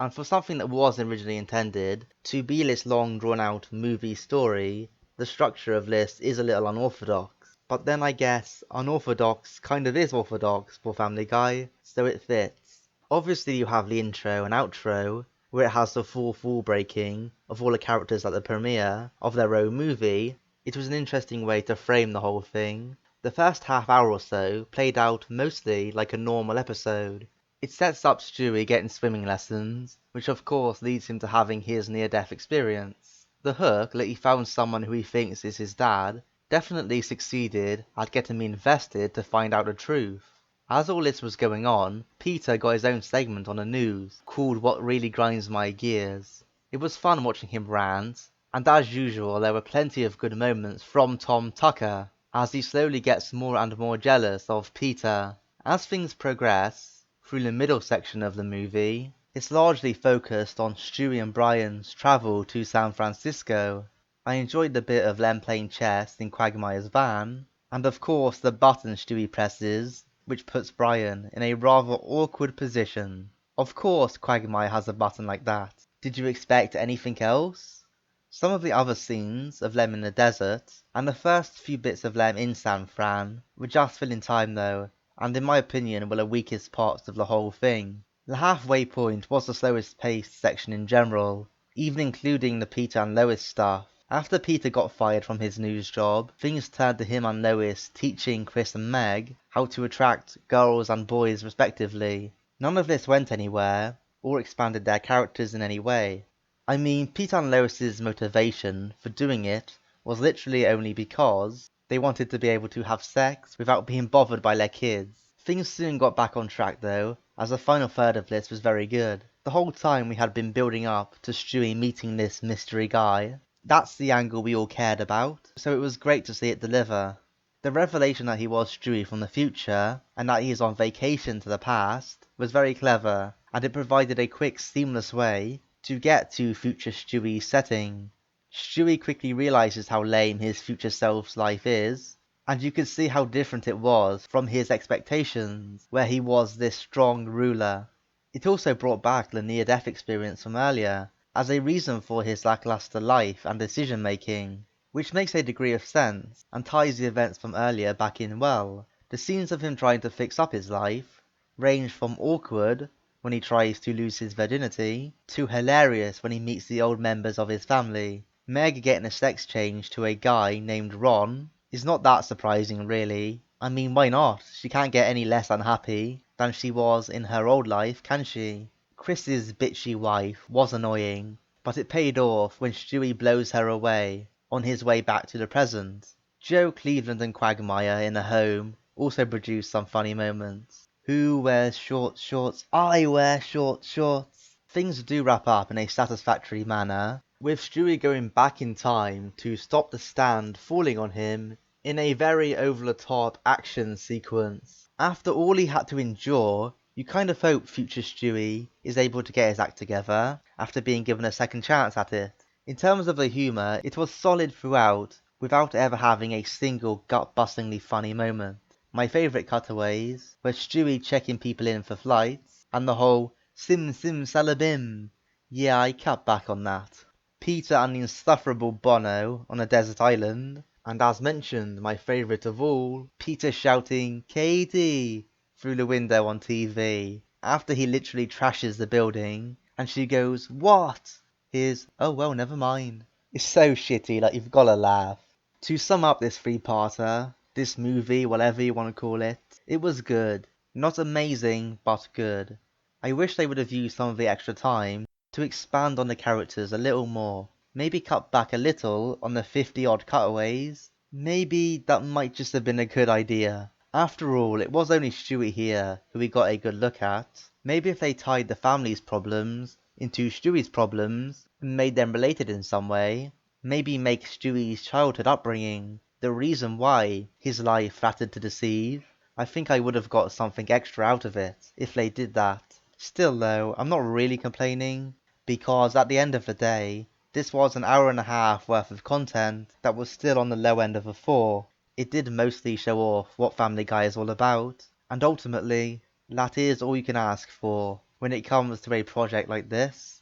And for something that was originally intended to be this long drawn out movie story, the structure of this is a little unorthodox. But then I guess unorthodox kind of is orthodox for Family Guy, so it fits. Obviously you have the intro and outro, where it has the full breaking of all the characters at the premiere of their own movie. It was an interesting way to frame the whole thing. The first half hour or so played out mostly like a normal episode. It sets up Stewie getting swimming lessons, which of course leads him to having his near-death experience. The hook that he found someone who he thinks is his dad definitely succeeded at getting me invested to find out the truth. As all this was going on, Peter got his own segment on the news, called What Really Grinds My Gears. It was fun watching him rant, and as usual there were plenty of good moments from Tom Tucker, as he slowly gets more and more jealous of Peter. As things progress through the middle section of the movie, it's largely focused on Stewie and Brian's travel to San Francisco. I enjoyed the bit of them playing chess in Quagmire's van, and of course the button Stewie presses, which puts Brian in a rather awkward position. Of course Quagmire has a button like that. Did you expect anything else? Some of the other scenes of them in the desert, and the first few bits of them in San Fran, were just filling time though, and in my opinion were the weakest parts of the whole thing. The halfway point was the slowest paced section in general, even including the Peter and Lois stuff. After Peter got fired from his news job, things turned to him and Lois teaching Chris and Meg how to attract girls and boys respectively. None of this went anywhere, or expanded their characters in any way. I mean, Peter and Lois's motivation for doing it was literally only because they wanted to be able to have sex without being bothered by their kids. Things soon got back on track though, as the final third of this was very good. The whole time we had been building up to Stewie meeting this mystery guy. That's the angle we all cared about, so it was great to see it deliver. The revelation that he was Stewie from the future, and that he is on vacation to the past, was very clever, and it provided a quick, seamless way to get to future Stewie's setting. Stewie quickly realizes how lame his future self's life is, and you could see how different it was from his expectations, where he was this strong ruler. It also brought back the near-death experience from earlier, as a reason for his lackluster life and decision making, which makes a degree of sense, and ties the events from earlier back in well. The scenes of him trying to fix up his life range from awkward, when he tries to lose his virginity, to hilarious when he meets the old members of his family. Meg getting a sex change to a guy named Ron is not that surprising really. I mean, why not? She can't get any less unhappy than she was in her old life, can she? Chris's bitchy wife was annoying, but it paid off when Stewie blows her away on his way back to the present. Joe Cleveland and Quagmire in the home also produced some funny moments. Who wears short shorts? I wear short shorts. Things do wrap up in a satisfactory manner, with Stewie going back in time to stop the stand falling on him in a very over-the-top action sequence. After all he had to endure, you kind of hope future Stewie is able to get his act together after being given a second chance at it. In terms of the humour, it was solid throughout, without ever having a single gut-bustingly funny moment. My favourite cutaways were Stewie checking people in for flights, and the whole sim sim salabim. Yeah, I cut back on that. Peter and the insufferable Bono on a desert island, and as mentioned, my favourite of all, Peter shouting Katie through the window on TV, after he literally trashes the building, and she goes, what? Here's, oh well, never mind. It's so shitty, like you've gotta laugh. To sum up this three-parter, this movie, whatever you want to call it was good. Not amazing, but good. I wish they would have used some of the extra time to expand on the characters a little more. Maybe cut back a little on the 50-odd cutaways. Maybe that might just have been a good idea. After all, it was only Stewie here who we got a good look at. Maybe if they tied the family's problems into Stewie's problems and made them related in some way, maybe make Stewie's childhood upbringing the reason why his life flattered to deceive, I think I would have got something extra out of it if they did that. Still though, I'm not really complaining, because at the end of the day, this was an hour and a half worth of content that was still on the low end of a 4. It did mostly show off what Family Guy is all about, and ultimately, that is all you can ask for when it comes to a project like this.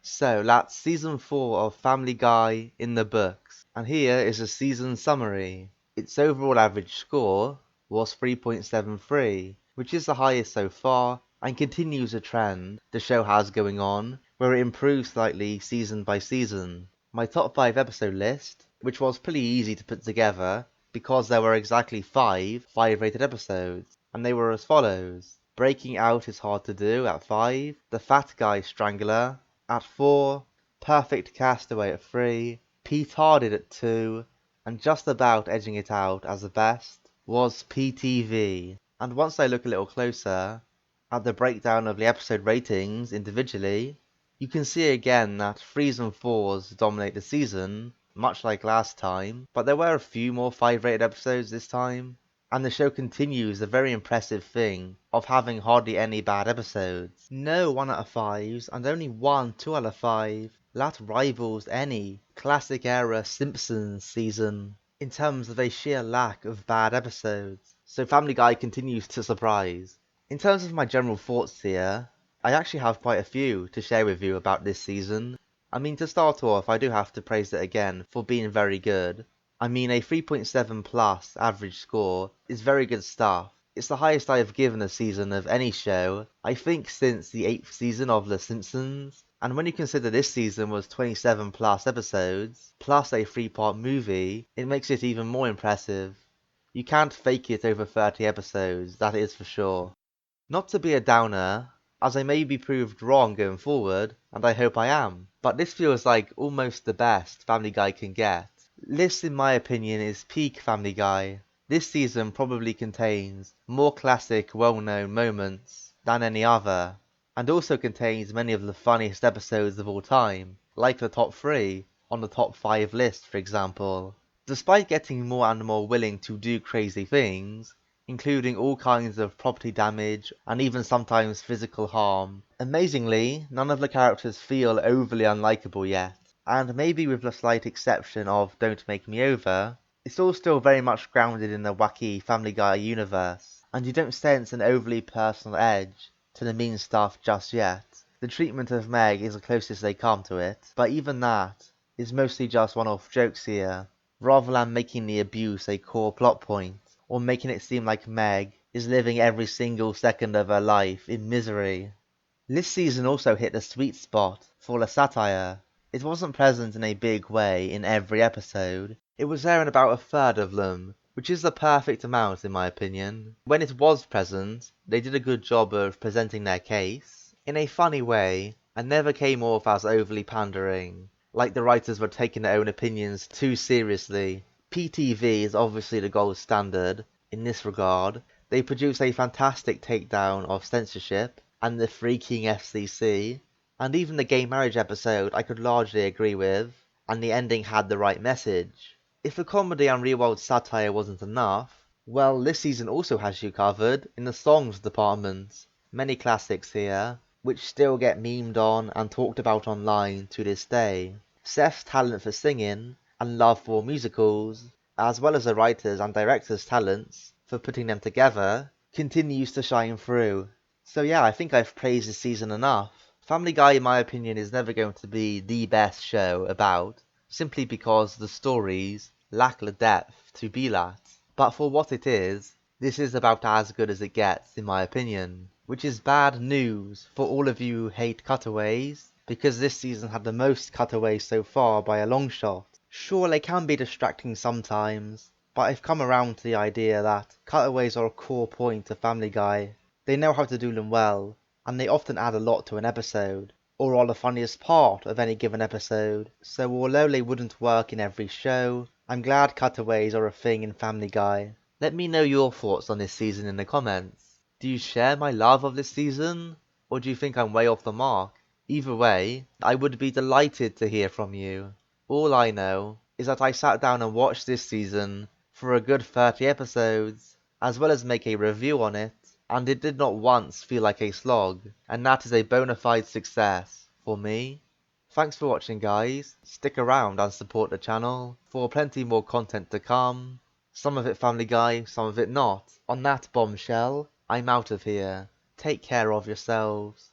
So that's season 4 of Family Guy in the books, and here is a season summary. Its overall average score was 3.73, which is the highest so far, and continues a trend the show has going on, where it improves slightly season by season. My top 5 episode list, which was pretty easy to put together, because there were exactly 5 rated episodes, and they were as follows. Breaking Out is Hard to Do at 5, The Fat Guy Strangler at 4, Perfect Castaway at 3, Petarded at 2, and just about edging it out as the best was PTV. And once I look a little closer at the breakdown of the episode ratings individually, you can see again that 3s and 4s dominate the season, much like last time, but there were a few more 5-rated episodes this time, and the show continues the very impressive thing of having hardly any bad episodes. No 1 out of 5s, and only 1 2 out of 5. That rivals any classic era Simpsons season in terms of a sheer lack of bad episodes. So Family Guy continues to surprise. In terms of my general thoughts here, I actually have quite a few to share with you about this season. I mean, to start off, I do have to praise it again for being very good. I mean, a 3.7 plus average score is very good stuff. It's the highest I have given a season of any show, I think since the 8th season of The Simpsons. And when you consider this season was 27 plus episodes, plus a 3-part movie, it makes it even more impressive. You can't fake it over 30 episodes, that is for sure. Not to be a downer, as I may be proved wrong going forward, and I hope I am, but this feels like almost the best Family Guy can get. This, in my opinion, is peak Family Guy. This season probably contains more classic, well-known moments than any other, and also contains many of the funniest episodes of all time, like the top 3 on the top 5 list, for example. Despite getting more and more willing to do crazy things, including all kinds of property damage and even sometimes physical harm, amazingly, none of the characters feel overly unlikable yet. And maybe with the slight exception of Don't Make Me Over, it's all still very much grounded in the wacky Family Guy universe, and you don't sense an overly personal edge to the mean stuff just yet. The treatment of Meg is the closest they come to it, but even that is mostly just one-off jokes here, rather than making the abuse a core plot point, or making it seem like Meg is living every single second of her life in misery. This season also hit the sweet spot for the satire. It wasn't present in a big way in every episode. It was there in about a third of them, which is the perfect amount in my opinion. When it was present, they did a good job of presenting their case in a funny way, and never came off as overly pandering, like the writers were taking their own opinions too seriously. PTV is obviously the gold standard in this regard. They produce a fantastic takedown of censorship and the freaking FCC, and even the gay marriage episode I could largely agree with, and the ending had the right message. If the comedy and real-world satire wasn't enough, well, this season also has you covered in the songs department. Many classics here, which still get memed on and talked about online to this day. Seth's talent for singing and love for musicals, as well as the writers and directors' talents for putting them together, continues to shine through. So yeah, I think I've praised this season enough. Family Guy, in my opinion, is never going to be the best show about, simply because the stories lack the depth to be that. But for what it is, this is about as good as it gets, in my opinion. Which is bad news for all of you who hate cutaways, because this season had the most cutaways so far by a long shot. Sure, they can be distracting sometimes, but I've come around to the idea that cutaways are a core point of Family Guy. They know how to do them well, and they often add a lot to an episode, or are the funniest part of any given episode. So although they wouldn't work in every show, I'm glad cutaways are a thing in Family Guy. Let me know your thoughts on this season in the comments. Do you share my love of this season, or do you think I'm way off the mark? Either way, I would be delighted to hear from you. All I know is that I sat down and watched this season for a good 30 episodes, as well as make a review on it, and it did not once feel like a slog, and that is a bona fide success for me. Thanks for watching, guys. Stick around and support the channel for plenty more content to come. Some of it Family Guy, some of it not. On that bombshell, I'm out of here. Take care of yourselves.